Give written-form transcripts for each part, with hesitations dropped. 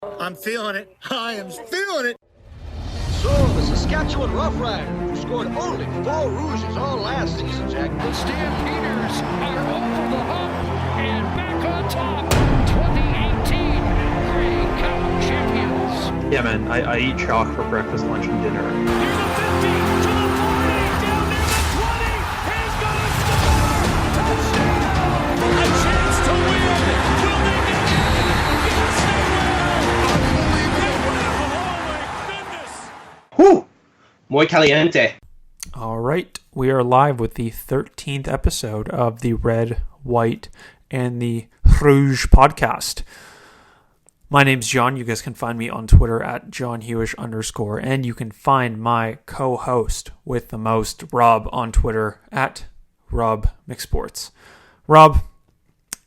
I'm feeling it. I am feeling it. So, the Saskatchewan Roughriders, who scored only 4 Rouges all last season, Jack. The Stampeders are over the hump and back on top. 2018 Grey Cup champions. Yeah, man, I eat chalk for breakfast, lunch, and dinner. Here's a 50 to the 40, down near the 20. He's going to score! Touchdown! A chance to win! Will they get it? Yes, they will! Unbelievable! Oh, my goodness! Whew! Muy caliente. All right, we are live with the 13th episode of the Red, White, and the Rouge podcast. My name's John. You guys can find me on Twitter at JohnHewish_, and you can find my co-host with the most, Rob, on Twitter at Rob McSports. Rob,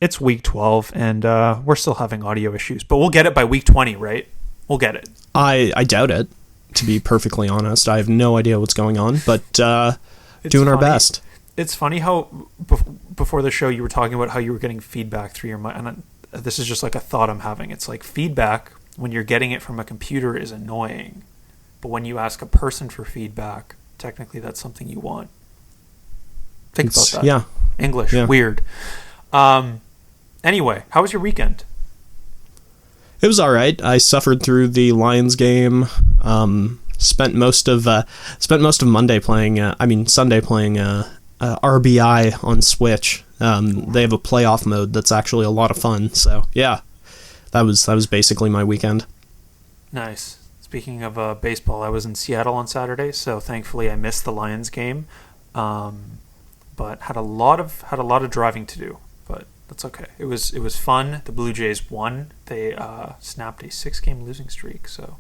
it's week 12, and we're still having audio issues, but we'll get it by week 20, right? We'll get it. I doubt it, to be perfectly honest. I have no idea what's going on, but doing our best. It's funny how before the show you were talking about how you were getting feedback through your mind, and this is just like a thought I'm having. It's like feedback when you're getting it from a computer is annoying, but when you ask a person for feedback, technically that's something you want. Think about that. Yeah. English, yeah. Weird. Anyway, how was your weekend? It was all right. I suffered through the Lions game. Spent most of Sunday playing RBI on Switch. They have a playoff mode that's actually a lot of fun. So yeah, that was basically my weekend. Nice. Speaking of baseball, I was in Seattle on Saturday, so thankfully I missed the Lions game, but had a lot of driving to do. But that's okay. It was fun. The Blue Jays won. They snapped a 6-game losing streak. So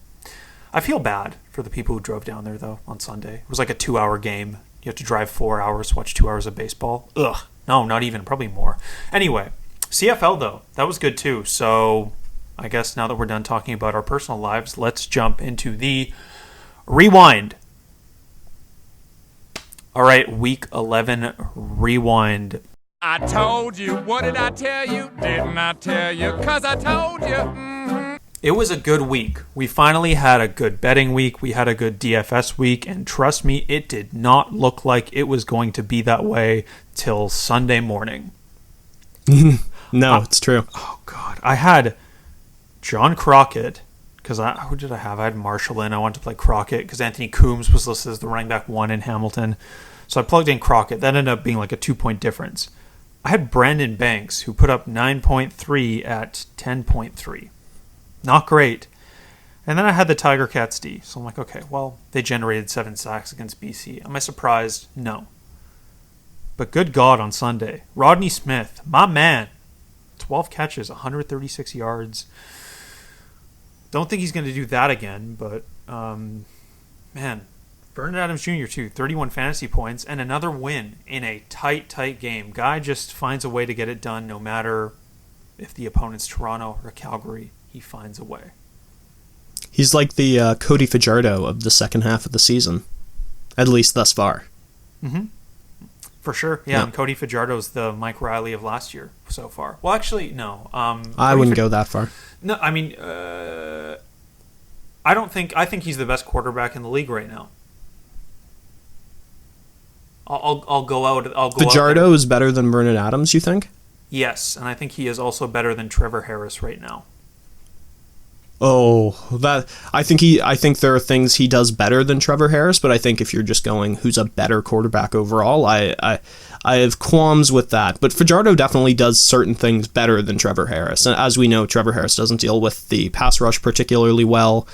I feel bad for the people who drove down there though on Sunday. It was like a 2-hour game. You have to drive 4 hours, watch 2 hours of baseball. Ugh. No, not even. Probably more. Anyway, CFL, though. That was good, too. So I guess now that we're done talking about our personal lives, let's jump into the rewind. All right, Week 11 rewind. I told you. What did I tell you? Didn't I tell you? 'Cause I told you. Mm-hmm. It was a good week. We finally had a good betting week. We had a good DFS week. And trust me, it did not look like it was going to be that way till Sunday morning. No, it's true. Oh, God. I had John Crockett, because who did I have? I had Marshall in. I wanted to play Crockett because Anthony Coombs was listed as the running back 1 in Hamilton. So I plugged in Crockett. That ended up being like a 2-point difference. I had Brandon Banks, who put up 9.3 at 10.3. Not great. And then I had the Tiger Cats D. So I'm like, okay, well, they generated 7 sacks against BC. Am I surprised? No. But good God on Sunday. Rodney Smith, my man. 12 catches, 136 yards. Don't think he's going to do that again, but, man. Vernon Adams Jr. too, 31 fantasy points and another win in a tight game. Guy just finds a way to get it done no matter if the opponent's Toronto or Calgary. He finds a way. He's like the Cody Fajardo of the second half of the season, at least thus far. Mm-hmm. For sure, yeah. And Cody Fajardo's the Mike Riley of last year so far. Well, actually, no. I wouldn't go that far. No, I mean, I think he's the best quarterback in the league right now. I'll go out. Fajardo is better than Vernon Adams, you think? Yes, and I think he is also better than Trevor Harris right now. Oh, I think there are things he does better than Trevor Harris, but I think if you're just going who's a better quarterback overall, I have qualms with that. But Fajardo definitely does certain things better than Trevor Harris. And as we know, Trevor Harris doesn't deal with the pass rush particularly well.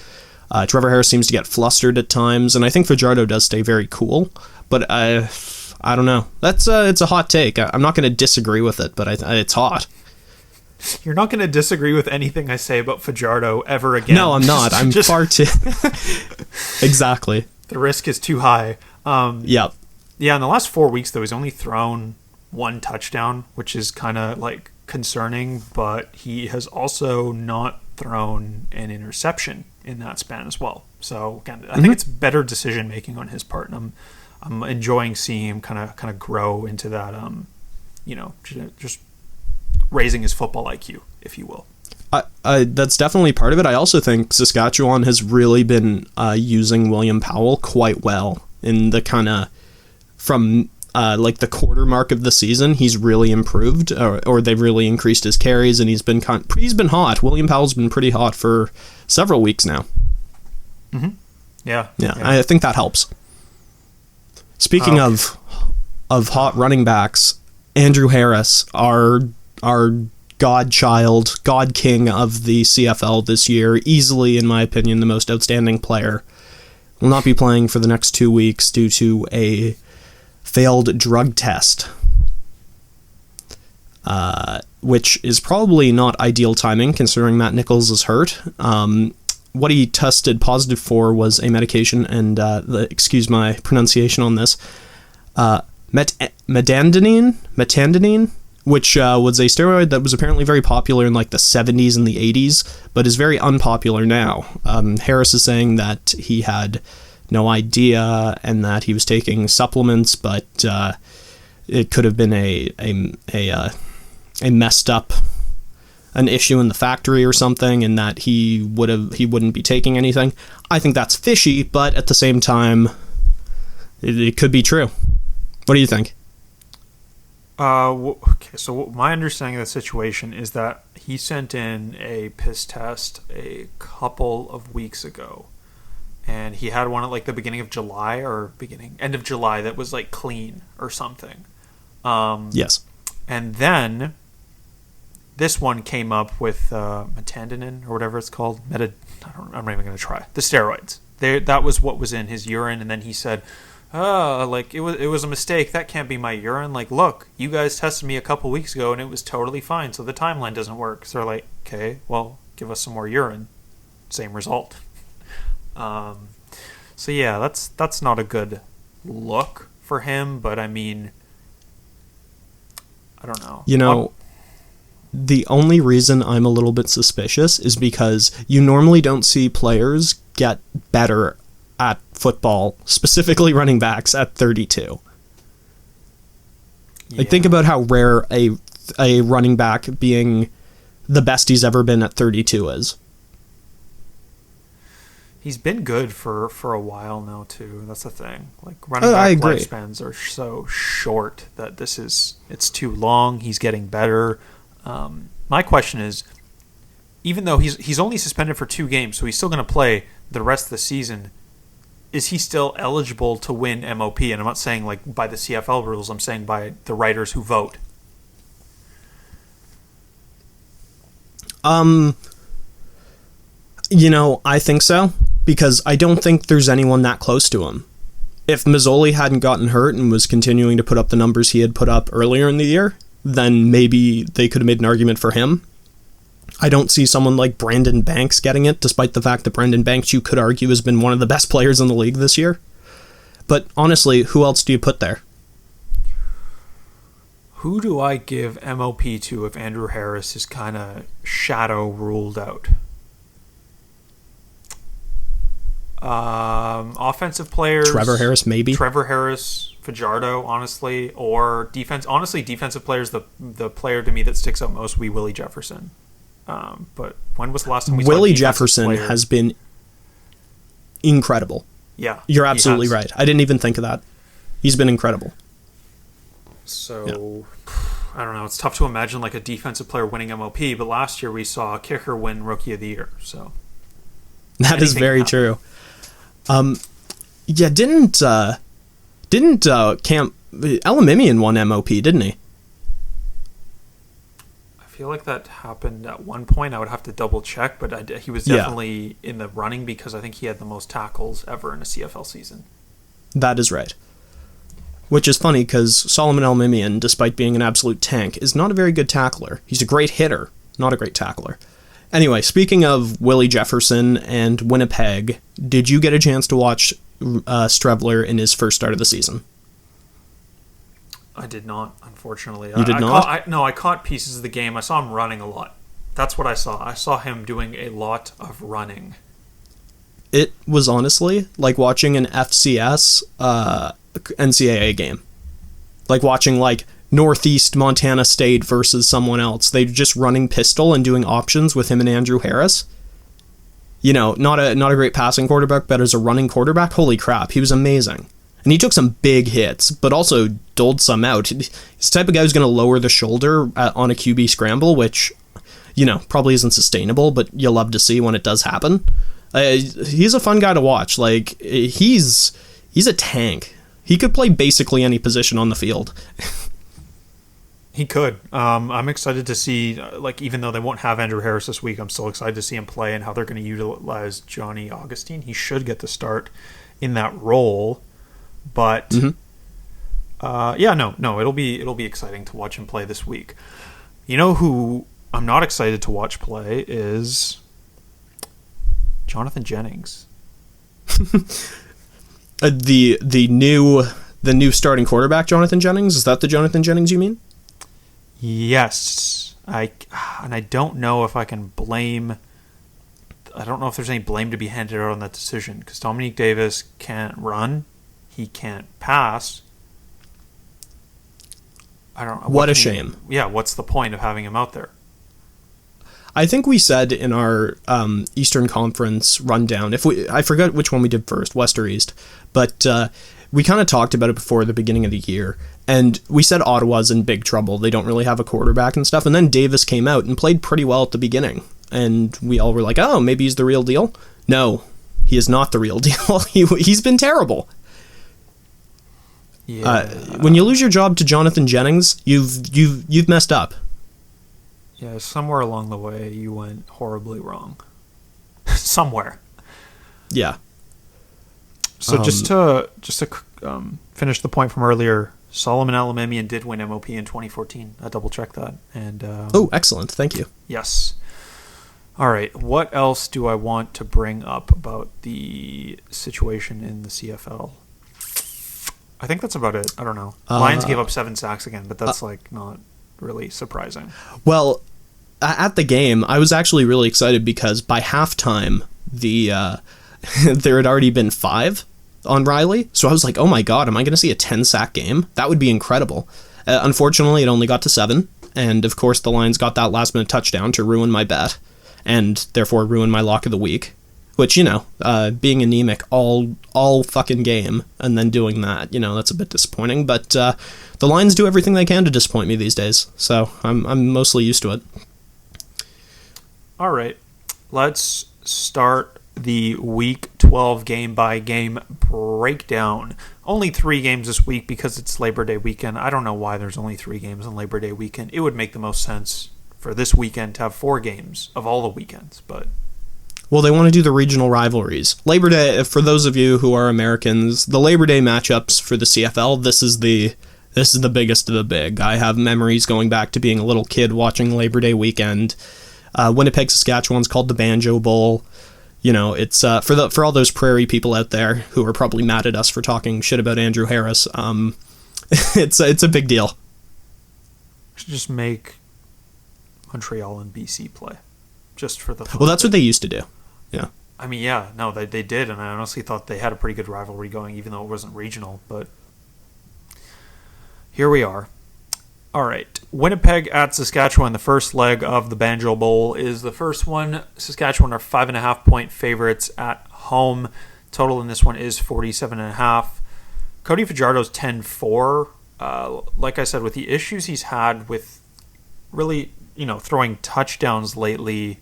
Trevor Harris seems to get flustered at times, and I think Fajardo does stay very cool. But I don't know. It's a hot take. I'm not going to disagree with it, but it's hot. You're not going to disagree with anything I say about Fajardo ever again. No, I'm not. I'm far too... Exactly. The risk is too high. Yep. Yeah, in the last 4 weeks, though, he's only thrown 1 touchdown, which is kind of like concerning, but he has also not thrown an interception in that span as well. So, again, I think it's better decision-making on his part, and I'm enjoying seeing him kind of grow into that, just raising his football IQ, if you will. That's definitely part of it. I also think Saskatchewan has really been using William Powell quite well in the kind of from like the quarter mark of the season. He's really improved, or they've really increased his carries, and he's been hot. William Powell's been pretty hot for several weeks now. Mm-hmm. Yeah. I think that helps. Speaking of hot running backs, Andrew Harris, our godchild, god king of the CFL this year, easily, in my opinion, the most outstanding player, will not be playing for the next 2 weeks due to a failed drug test, which is probably not ideal timing considering Matt Nichols is hurt. What he tested positive for was a medication, and excuse my pronunciation on this, metandinine, which was a steroid that was apparently very popular in like the 70s and the 80s, but is very unpopular now. Harris is saying that he had no idea and that he was taking supplements, but it could have been a messed up an issue in the factory or something, and that he wouldn't be taking anything. I think that's fishy, but at the same time, it could be true. What do you think? Okay, so my understanding of the situation is that he sent in a piss test a couple of weeks ago, and he had one at like the beginning of July or end of July that was like clean or something. Yes. And then this one came up with metandinin or whatever it's called. I'm not even going to try. The steroids. That was what was in his urine, and then he said, like it was a mistake. That can't be my urine. Like, look, you guys tested me a couple weeks ago and it was totally fine. So the timeline doesn't work. So they're like, okay, well, give us some more urine. Same result. So yeah, that's not a good look for him. But I mean, I don't know. You know, the only reason I'm a little bit suspicious is because you normally don't see players get better at football, specifically running backs, at 32. Yeah. Like, think about how rare a running back being the best he's ever been at 32 is. He's been good for a while now too. That's the thing. Like, running back lifespans are so short that it's too long. He's getting better. My question is, even though he's only suspended for 2 games, so he's still going to play the rest of the season, is he still eligible to win MOP? And I'm not saying like by the CFL rules, I'm saying by the writers who vote. I think so, because I don't think there's anyone that close to him. If Mazzoli hadn't gotten hurt and was continuing to put up the numbers he had put up earlier in the year, then maybe they could have made an argument for him. I don't see someone like Brandon Banks getting it, despite the fact that Brandon Banks, you could argue, has been one of the best players in the league this year. But honestly, who else do you put there? Who do I give MOP to if Andrew Harris is kind of shadow ruled out? Offensive players. Trevor Harris, maybe. Trevor Harris, Fajardo, honestly. Or defense. Honestly, defensive players, the player to me that sticks out most would be Willie Jefferson. But when was the last time we saw Willie Jefferson has been incredible. Yeah. You're absolutely right. I didn't even think of that. He's been incredible. So, yeah. I don't know. It's tough to imagine like a defensive player winning MOP, but last year we saw a kicker win Rookie of the Year. So that is very true. Yeah, didn't Camp Elamimian won MOP, didn't he? I feel like that happened at one point. I would have to double check, but he was definitely in the running because I think he had the most tackles ever in a CFL season. That is right. Which is funny because Solomon Elamimian, despite being an absolute tank, is not a very good tackler. He's a great hitter, not a great tackler. Anyway, speaking of Willie Jefferson and Winnipeg, did you get a chance to watch Strevler in his first start of the season? I did not, unfortunately. You did not? I caught pieces of the game. I saw him running a lot. That's what I saw. I saw him doing a lot of running. It was honestly like watching an FCS NCAA game. Like watching like Northeast Montana State versus someone else. They're just running pistol and doing options with him and Andrew Harris. You know, not a great passing quarterback, but as a running quarterback, holy crap, he was amazing. And he took some big hits, but also doled some out. He's the type of guy who's going to lower the shoulder on a QB scramble, which, you know, probably isn't sustainable, but you'll love to see when it does happen. He's a fun guy to watch. Like, he's a tank. He could play basically any position on the field. He could. I'm excited to see, like, even though they won't have Andrew Harris this week, I'm still excited to see him play and how they're going to utilize Johnny Augustine. He should get the start in that role, but it'll be exciting to watch him play this week. You know who I'm not excited to watch play is Jonathan Jennings. The new starting quarterback, Jonathan Jennings. Is that the Jonathan Jennings you mean? Yes, I don't know if I can blame. I don't know if there's any blame to be handed out on that decision because Dominique Davis can't run, he can't pass. I don't know. What a shame. What's the point of having him out there? I think we said in our Eastern Conference rundown, I forget which one we did first, West or East, but we kind of talked about it before the beginning of the year, and we said Ottawa's in big trouble. They don't really have a quarterback and stuff, and then Davis came out and played pretty well at the beginning, and we all were like, oh, maybe he's the real deal? No, he is not the real deal. He's been terrible. Yeah. When you lose your job to Jonathan Jennings, you've messed up. Yeah, somewhere along the way you went horribly wrong. Somewhere. Yeah. So just to finish the point from earlier, Solomon Alamemian did win MOP in 2014. I double checked that. And excellent. Thank you. Yes. All right. What else do I want to bring up about the situation in the CFL? I think that's about it. I don't know. Lions gave up 7 sacks again, but that's not really surprising. Well, at the game, I was actually really excited because by halftime, there had already been 5 on Riley. So I was like, oh my God, am I going to see a 10-sack game? That would be incredible. Unfortunately, it only got to 7. And of course, the Lions got that last-minute touchdown to ruin my bet and therefore ruin my lock of the week. Which, being anemic all fucking game and then doing that, that's a bit disappointing. But the Lions do everything they can to disappoint me these days. So I'm mostly used to it. All right. Let's start the Week 12 game-by-game breakdown. Only 3 games this week because it's Labor Day weekend. I don't know why there's only 3 games on Labor Day weekend. It would make the most sense for this weekend to have 4 games of all the weekends, but... Well, they want to do the regional rivalries. Labor Day, for those of you who are Americans, the Labor Day matchups for the CFL, this is the biggest of the big. I have memories going back to being a little kid watching Labor Day weekend. Winnipeg, Saskatchewan's called the Banjo Bowl. It's for all those prairie people out there who are probably mad at us for talking shit about Andrew Harris. It's a big deal. Should just make Montreal and BC play, just for the fun. Well, that's what they used to do. Yeah. I mean, yeah, no, they did, and I honestly thought they had a pretty good rivalry going, even though it wasn't regional, but here we are. All right, Winnipeg at Saskatchewan, the first leg of the Banjo Bowl is the first one. Saskatchewan are 5.5-point favorites at home. Total in this one is 47.5. Cody Fajardo's 10-4. Like I said, with the issues he's had with really, throwing touchdowns lately,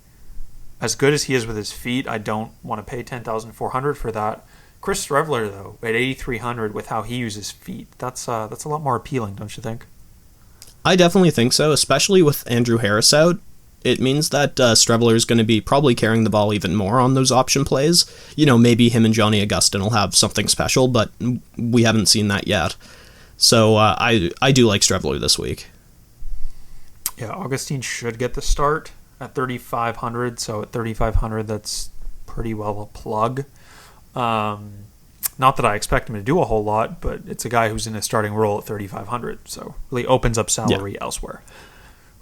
as good as he is with his feet, I don't want to pay $10,400 for that. Chris Streveler, though, at $8,300 with how he uses feet, that's a lot more appealing, don't you think? I definitely think so, especially with Andrew Harris out. It means that Streveler is going to be probably carrying the ball even more on those option plays. Maybe him and Johnny Augustine will have something special, but we haven't seen that yet. So I do like Streveler this week. Yeah, Augustine should get the start at 3,500. So at 3,500, that's pretty well a plug. Not that I expect him to do a whole lot, but it's a guy who's in a starting role at 3,500. So really opens up salary elsewhere.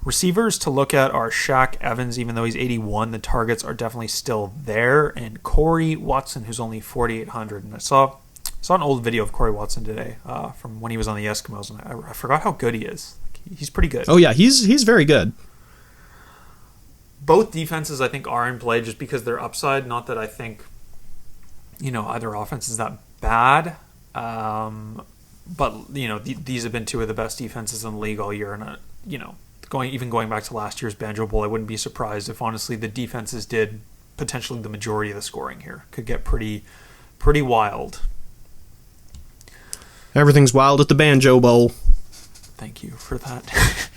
Receivers to look at are Shaq Evans, even though he's 81, the targets are definitely still there, and Corey Watson, who's only 4,800. And I saw saw an old video of Corey Watson today from when he was on the Eskimos, and I forgot how good he is. Like, he's pretty good. Oh yeah, he's very good. Both defenses, I think, are in play just because they're upside. Not that I think, either offense is that bad. But, these have been two of the best defenses in the league all year. And, going back to last year's Banjo Bowl, I wouldn't be surprised if, honestly, the defenses did potentially the majority of the scoring here. Could get pretty wild. Everything's wild at the Banjo Bowl. Thank you for that.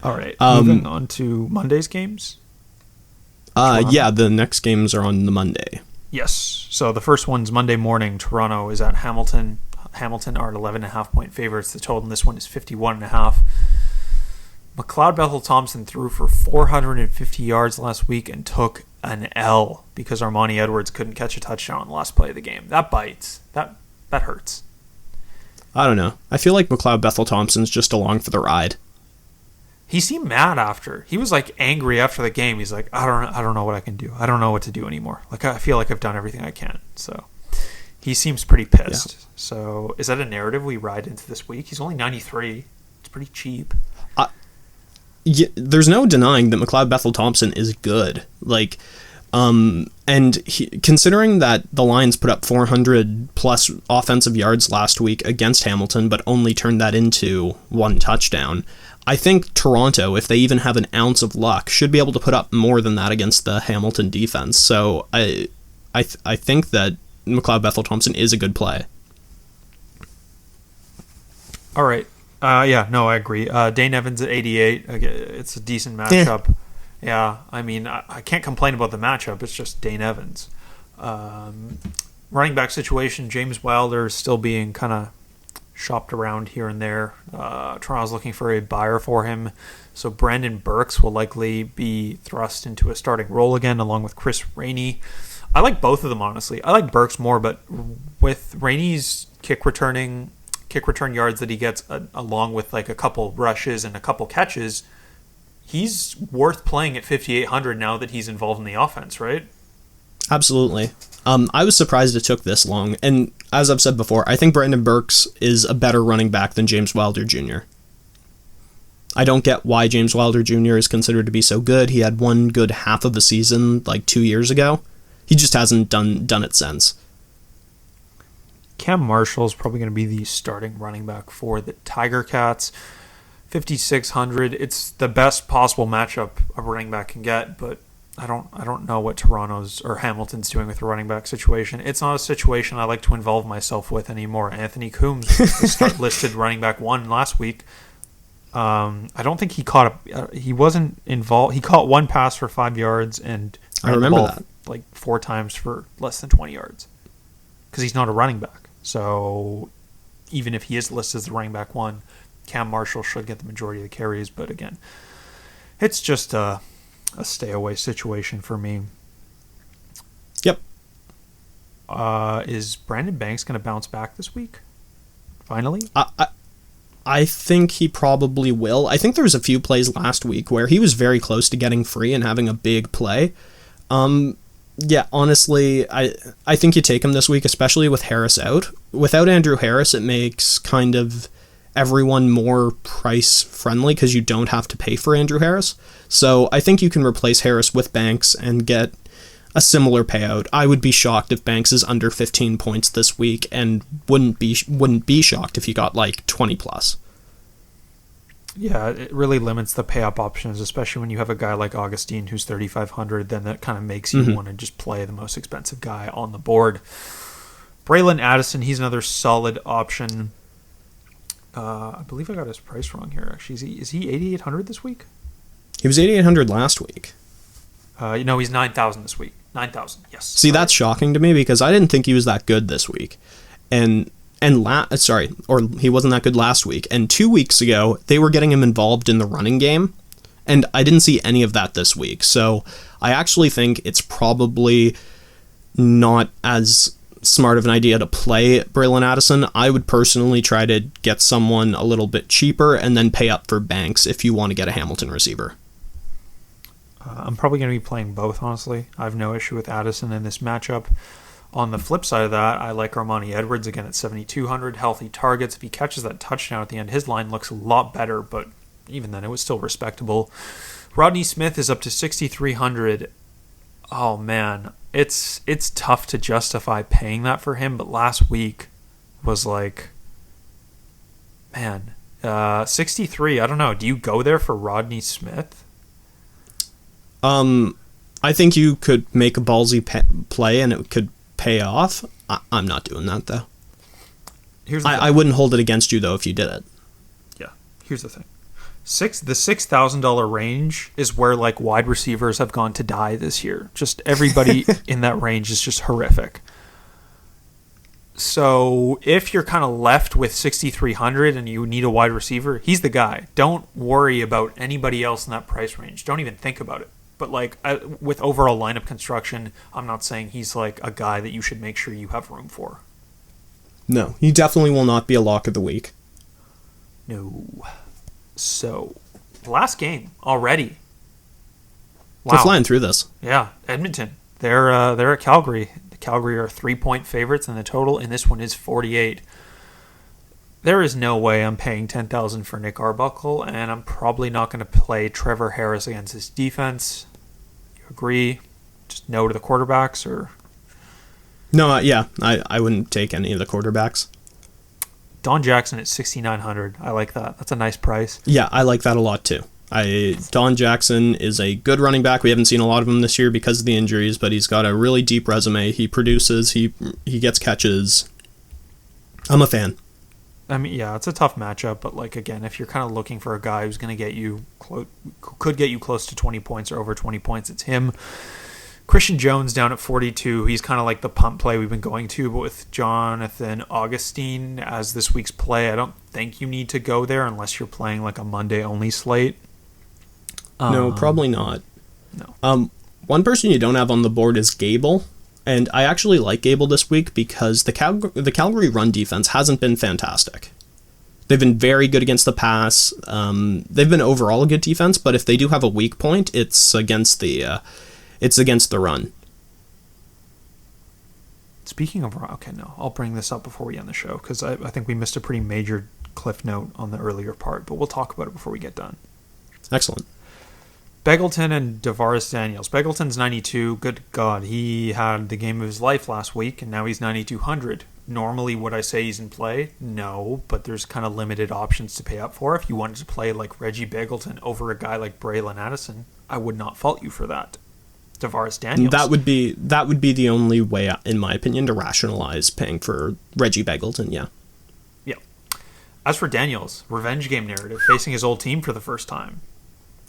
All right, moving on to Monday's games. Yeah, the next games are on the Monday. Yes. So the first one's Monday morning. Toronto is at Hamilton. Hamilton are 11.5 point favorites. The total in this one is 51.5. McLeod Bethel-Thompson threw for 450 yards last week and took an L because Armani Edwards couldn't catch a touchdown on the last play of the game. That bites. That hurts. I don't know. I feel like McLeod Bethel-Thompson's just along for the ride. He seemed mad after. He was like angry after the game. He's like, I don't know what I can do. I don't know what to do anymore. Like, I feel like I've done everything I can. So he seems pretty pissed. Yeah. So is that a narrative we ride into this week? He's only 93. It's pretty cheap. Yeah, there's no denying that McLeod Bethel-Thompson is good. Like, considering that the Lions put up 400 plus offensive yards last week against Hamilton, but only turned that into one touchdown, I think Toronto, if they even have an ounce of luck, should be able to put up more than that against the Hamilton defense. So I think that McLeod Bethel-Thompson is a good play. All right. Yeah, no, I agree. Dane Evans at 88. It's a decent matchup. Yeah, I mean, I can't complain about the matchup. It's just Dane Evans. Running back situation, James Wilder is still being kind of shopped around here and there. Toronto's looking for a buyer for him. So Brandon Burks will likely be thrust into a starting role again, along with Chris Rainey. I like both of them, honestly. I like Burks more, but with Rainey's kick return yards that he gets, along with like a couple rushes and a couple catches, he's worth playing at 5,800 now that he's involved in the offense, right? Absolutely. I was surprised it took this long, and as I've said before, I think Brandon Burks is a better running back than James Wilder Jr. I don't get why James Wilder Jr. is considered to be so good. He had one good half of a season like 2 years ago. He just hasn't done it since. Cam Marshall is probably going to be the starting running back for the Tiger Cats. 5,600. It's the best possible matchup a running back can get, but I don't know what Toronto's or Hamilton's doing with the running back situation. It's not a situation I like to involve myself with anymore. Anthony Coombs was listed running back 1 last week. I don't think he wasn't involved. He caught one pass for 5 yards and I remember that like 4 times for less than 20 yards because he's not a running back. So even if he is listed as the running back 1, Cam Marshall should get the majority of the carries. But again, it's just a stay away situation for me. Yep. Is Brandon Banks going to bounce back this week? Finally? I think he probably will. I think there was a few plays last week where he was very close to getting free and having a big play. Yeah, honestly, I think you take him this week, especially with Harris out. Without Andrew Harris, it makes kind of everyone more price friendly because you don't have to pay for Andrew Harris. So I think you can replace Harris with Banks and get a similar payout. I would be shocked if Banks is under 15 points this week, and wouldn't be shocked if he got like 20 plus. Yeah, it really limits the pay-up options, especially when you have a guy like Augustine who's 3,500. Then that kind of makes you want to just play the most expensive guy on the board. Braylon Addison, he's another solid option. I believe I got his price wrong here. Actually, is he 8,800 this week? He was 8,800 last week. He's 9,000 this week. 9,000, yes. See, that's shocking to me because I didn't think he was that good this week. He wasn't that good last week. And 2 weeks ago, they were getting him involved in the running game, and I didn't see any of that this week. So I actually think it's probably not as smart of an idea to play Braylon Addison. I would personally try to get someone a little bit cheaper and then pay up for Banks if you want to get a Hamilton receiver. I'm probably going to be playing both, honestly. I have no issue with Addison in this matchup. On the flip side of that, I like Armani Edwards again at 7,200. Healthy targets. If he catches that touchdown at the end, his line looks a lot better, but even then, it was still respectable. Rodney Smith is up to 6,300. Oh, man. It's tough to justify paying that for him, but last week was like, man, 63. I don't know. Do you go there for Rodney Smith? I think you could make a ballsy play and it could pay off. I'm not doing that, though. I wouldn't hold it against you, though, if you did it. Yeah. Here's the thing. The $6,000 range is where like wide receivers have gone to die this year. Just everybody in that range is just horrific. So if you're kind of left with 6,300 and you need a wide receiver, he's the guy. Don't worry about anybody else in that price range. Don't even think about it. But like with overall lineup construction, I'm not saying he's like a guy that you should make sure you have room for. No, he definitely will not be a lock of the week. No. So, last game already. Wow. They're flying through this. Yeah, Edmonton. They're at Calgary. The Calgary are 3-point favorites, and the total in this one is 48. There is no way I'm paying $10,000 for Nick Arbuckle, and I'm probably not going to play Trevor Harris against his defense. You agree? Just no to the quarterbacks, or? No, yeah, I wouldn't take any of the quarterbacks. Don Jackson at 6,900. I like that. That's a nice price. Yeah, I like that a lot too. Don Jackson is a good running back. We haven't seen a lot of him this year because of the injuries, but he's got a really deep resume. He produces. He gets catches. I'm a fan. I mean, yeah, it's a tough matchup, but like again, if you're kind of looking for a guy who's going to get you could get you close to 20 points or over 20 points, it's him. Christian Jones down at 42. He's kind of like the punt play we've been going to, but with Jonathan Augustine as this week's play, I don't think you need to go there unless you're playing like a Monday-only slate. No, probably not. No. One person you don't have on the board is Gable, and I actually like Gable this week because the Calgary run defense hasn't been fantastic. They've been very good against the pass. They've been overall a good defense, but if they do have a weak point, it's against the run. Speaking of, okay, no, I'll bring this up before we end the show because I think we missed a pretty major cliff note on the earlier part, but we'll talk about it before we get done. Excellent. Beggleton and Davaris Daniels. Beggleton's 92. Good God, he had the game of his life last week, and now he's 9,200. Normally, would I say he's in play? No, but there's kind of limited options to pay up for. If you wanted to play like Reggie Beggleton over a guy like Braylon Addison, I would not fault you for that. Davaris Daniels. That would be the only way, in my opinion, to rationalize paying for Reggie Beggleton. Yeah. Yeah. As for Daniels, revenge game narrative, facing his old team for the first time.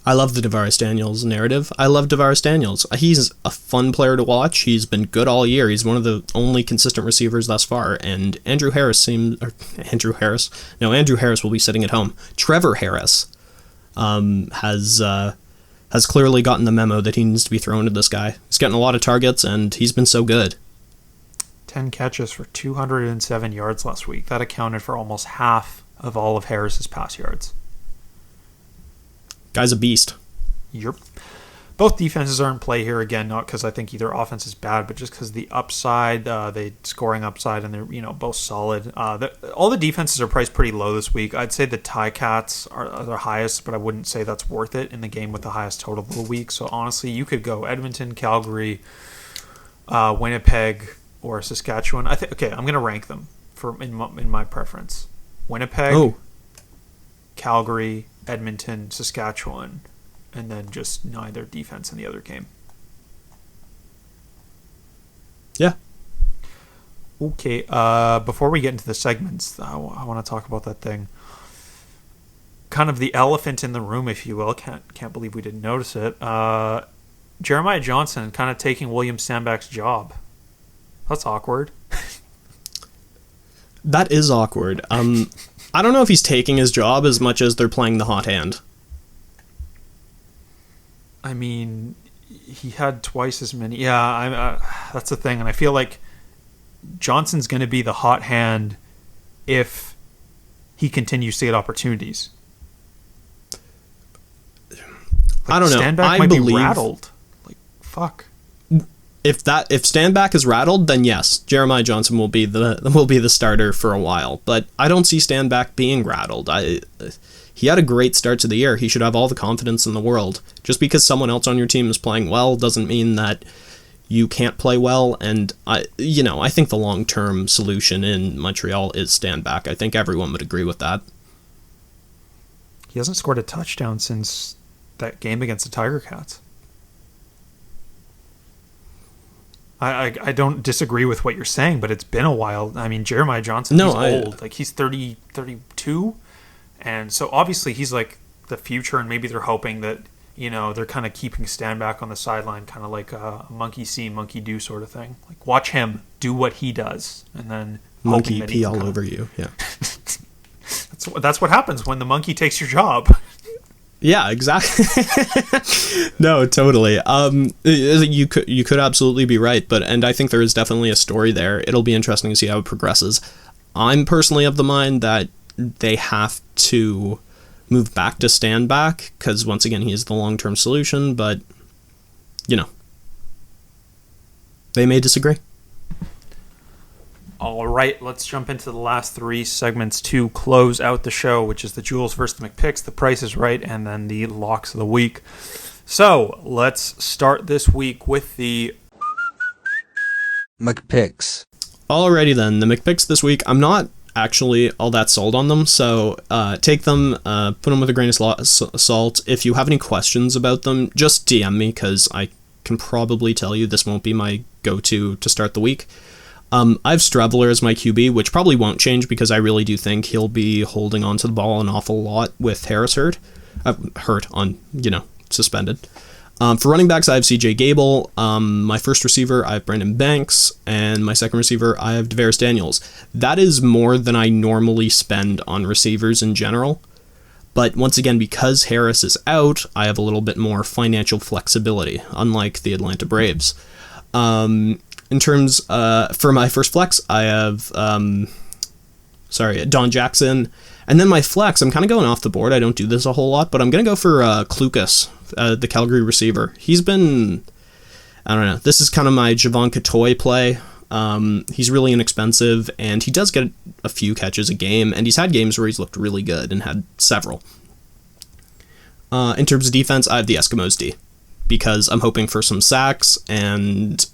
I love the Davaris Daniels narrative. I love Davaris Daniels. He's a fun player to watch. He's been good all year. He's one of the only consistent receivers thus far. And Andrew Harris will be sitting at home. Trevor Harris has clearly gotten the memo that he needs to be thrown to this guy. He's getting a lot of targets, and he's been so good. 10 catches for 207 yards last week. That accounted for almost half of all of Harris's pass yards. Guy's a beast. Yep. Both defenses are in play here again, not because I think either offense is bad, but just because the upside, the scoring upside, and they're both solid. All the defenses are priced pretty low this week. I'd say the Ticats are the highest, but I wouldn't say that's worth it in the game with the highest total of the week. So honestly, you could go Edmonton, Calgary, Winnipeg, or Saskatchewan. I'm going to rank them in my preference. Winnipeg, Calgary, Edmonton, Saskatchewan, and then just neither defense in the other game. Yeah. Okay, before we get into the segments, I want to talk about that thing. Kind of the elephant in the room, if you will. Can't believe we didn't notice it. Jeremiah Johnson kind of taking William Stanback's job. That's awkward. That is awkward. I don't know if he's taking his job as much as they're playing the hot hand. I mean, he had twice as many. Yeah, that's the thing. And I feel like Johnson's going to be the hot hand if he continues to get opportunities. I don't know. Stanback might be rattled. Like, fuck. if Standback is rattled, then yes, Jeremiah Johnson will be the starter for a while. But I don't see Standback being rattled. He had a great start to the year. He should have all the confidence in the world. Just because someone else on your team is playing well doesn't mean that you can't play well. And I think the long-term solution in Montreal is Standback. I think everyone would agree with that. He hasn't scored a touchdown since that game against the Tiger Cats. I don't disagree with what you're saying, but it's been a while. I mean, Jeremiah Johnson, he's old. Like, he's 32. And so obviously he's like the future, and maybe they're hoping that, they're kind of keeping Standback on the sideline, kind of like a monkey see, monkey do sort of thing. Like, watch him do what he does, and then monkey pee all over you. Yeah. That's what happens when the monkey takes your job. Yeah, exactly. No, totally. You could absolutely be right, and I think there is definitely a story there. It'll be interesting to see how it progresses. I'm personally of the mind that they have to move back to Standback, because once again, he is the long-term solution, but, they may disagree. All right, let's jump into the last three segments to close out the show, which is the Jules versus the McPicks, the Price is Right, and then the Locks of the Week. So let's start this week with the McPicks. Alrighty then, the McPicks this week, I'm not actually all that sold on them, so take them, put them with a grain of salt. If you have any questions about them, just DM me, because I can probably tell you this won't be my go-to to start the week. I have Straveler as my QB, which probably won't change because I really do think he'll be holding onto the ball an awful lot with Harris suspended. For running backs, I have CJ Gable. My first receiver, I have Brandon Banks, and my second receiver, I have Devaris Daniels. That is more than I normally spend on receivers in general. But once again, because Harris is out, I have a little bit more financial flexibility, unlike the Atlanta Braves. In terms, for my first flex, I have, Don Jackson. And then my flex, I'm kind of going off the board. I don't do this a whole lot, but I'm going to go for Klukas, the Calgary receiver. He's been, I don't know, this is kind of my Javon Katoy play. He's really inexpensive, and he does get a few catches a game, and he's had games where he's looked really good and had several. In terms of defense, I have the Eskimos D, because I'm hoping for some sacks, and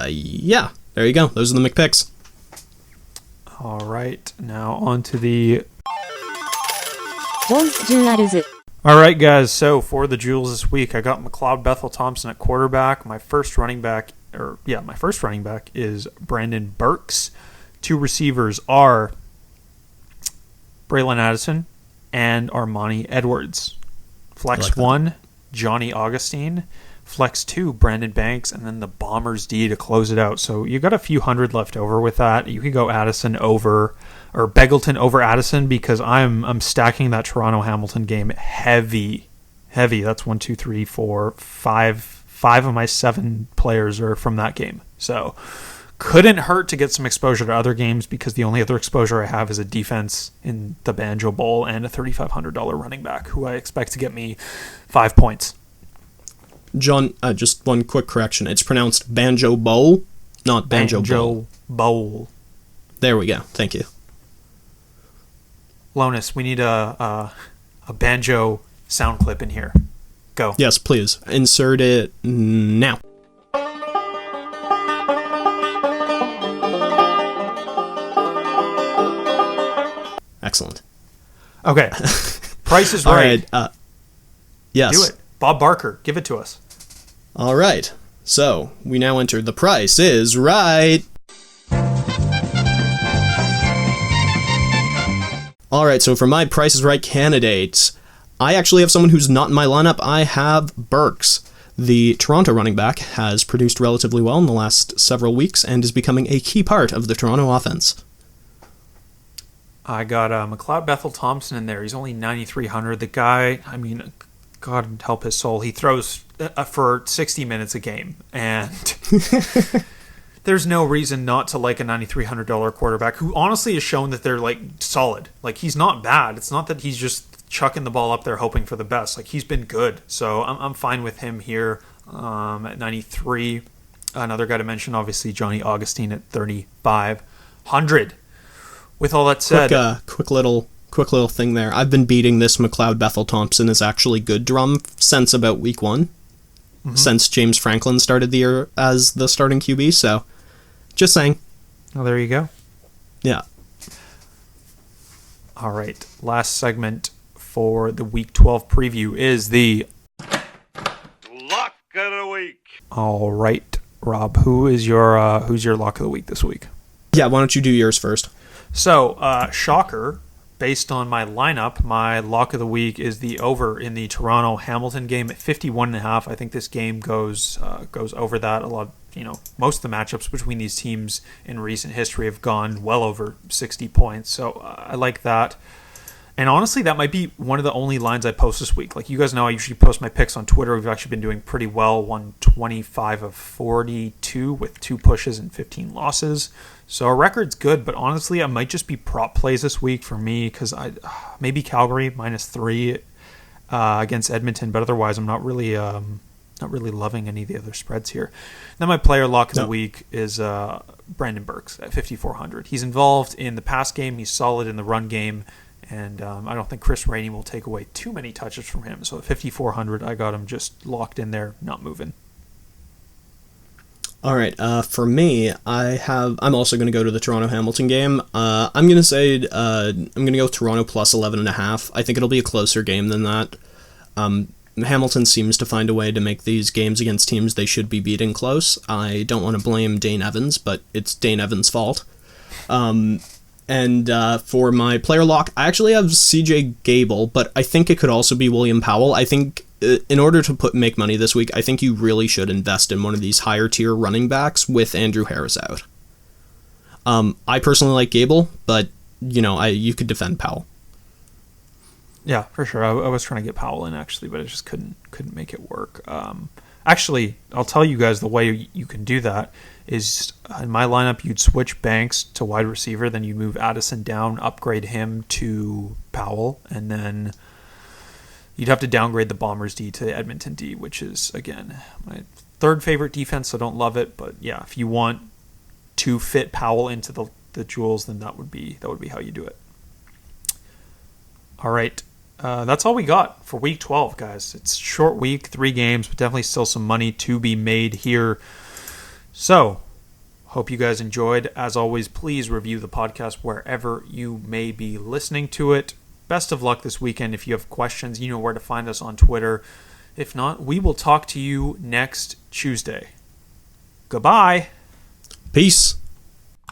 yeah, there you go. Those are the McPicks. All right, now on to the... All right, guys, so for the Jules this week, I got McLeod Bethel Thompson at quarterback. My first running back is Brandon Burks. Two receivers are Braylon Addison and Armani Edwards. Flex 1, Johnny Augustine. Flex 2, Brandon Banks, and then the Bombers D to close it out. So you got a few hundred left over with that. You could go Addison over, or Beggleton over Addison, because I'm stacking that Toronto Hamilton game heavy. That's 1, 2, 3, 4, 5 of my 7 players are from that game. So couldn't hurt to get some exposure to other games, because the only other exposure I have is a defense in the Banjo Bowl and a $3,500 running back who I expect to get me 5 points. John, just one quick correction. It's pronounced Banjo Bowl, not Banjo Bowl. There we go. Thank you. Lonus, we need a banjo sound clip in here. Go. Yes, please. Insert it now. Excellent. Okay. Price is right. All right. Yes. Do it. Bob Barker, give it to us. All right. So we now enter The Price is Right. All right. So for my Price is Right candidates, I actually have someone who's not in my lineup. I have Burks. The Toronto running back has produced relatively well in the last several weeks and is becoming a key part of the Toronto offense. I got McLeod Bethel Thompson in there. He's only 9,300. The guy, I mean, God help his soul, he throws for 60 minutes a game, and there's no reason not to like a $9,300 quarterback who honestly has shown that they're like solid. Like, he's not bad. It's not that he's just chucking the ball up there hoping for the best. Like, he's been good, so I'm fine with him here at 93. Another guy to mention, obviously, Johnny Augustine at 3,500. With all that said... Quick little thing there. I've been beating this McLeod Bethel Thompson is actually good drum since about week 1. Since James Franklin started the year as the starting QB, so just saying. Oh, there you go. Yeah. All right. Last segment for the Week 12 preview is the Lock of the week. All right, Rob. Who's your lock of the week this week? Yeah. Why don't you do yours first? So, shocker. Based on my lineup, my lock of the week is the over in the Toronto-Hamilton game at 51.5. I think this game goes over that. A lot, most of the matchups between these teams in recent history have gone well over 60 points. So I like that. And honestly, that might be one of the only lines I post this week. Like you guys know, I usually post my picks on Twitter. We've actually been doing pretty well, 125 of 42 with 2 pushes and 15 losses. So our record's good, but honestly, I might just be prop plays this week for me because maybe Calgary -3 against Edmonton, but otherwise I'm not really loving any of the other spreads here. Then my player lock of the week is Brandon Burks at 5,400. He's involved in the pass game. He's solid in the run game. And I don't think Chris Rainey will take away too many touches from him. So at 5,400, I got him just locked in there, not moving. All right. For me, I'm also going to go to the Toronto-Hamilton game. I'm going to say I'm going to go Toronto plus 11.5. I think it'll be a closer game than that. Hamilton seems to find a way to make these games against teams they should be beating close. I don't want to blame Dane Evans, but it's Dane Evans' fault. And for my player lock, I actually have CJ Gable, but I think it could also be William Powell. I think in order to make money this week, I think you really should invest in one of these higher tier running backs with Andrew Harris out. I personally like Gable, but you could defend Powell. Yeah, for sure. I was trying to get Powell in actually, but I just couldn't make it work. Actually, I'll tell you guys the way you can do that is in my lineup, you'd switch Banks to wide receiver, then you move Addison down, upgrade him to Powell, and then you'd have to downgrade the Bombers D to the Edmonton D, which is, again, my third favorite defense, so I don't love it. But yeah, if you want to fit Powell into the jewels, then that would be how you do it. All right. That's all we got for Week 12, guys. It's a short week, 3 games, but definitely still some money to be made here. So, hope you guys enjoyed. As always, please review the podcast wherever you may be listening to it. Best of luck this weekend. If you have questions, you know where to find us on Twitter. If not, we will talk to you next Tuesday. Goodbye. Peace.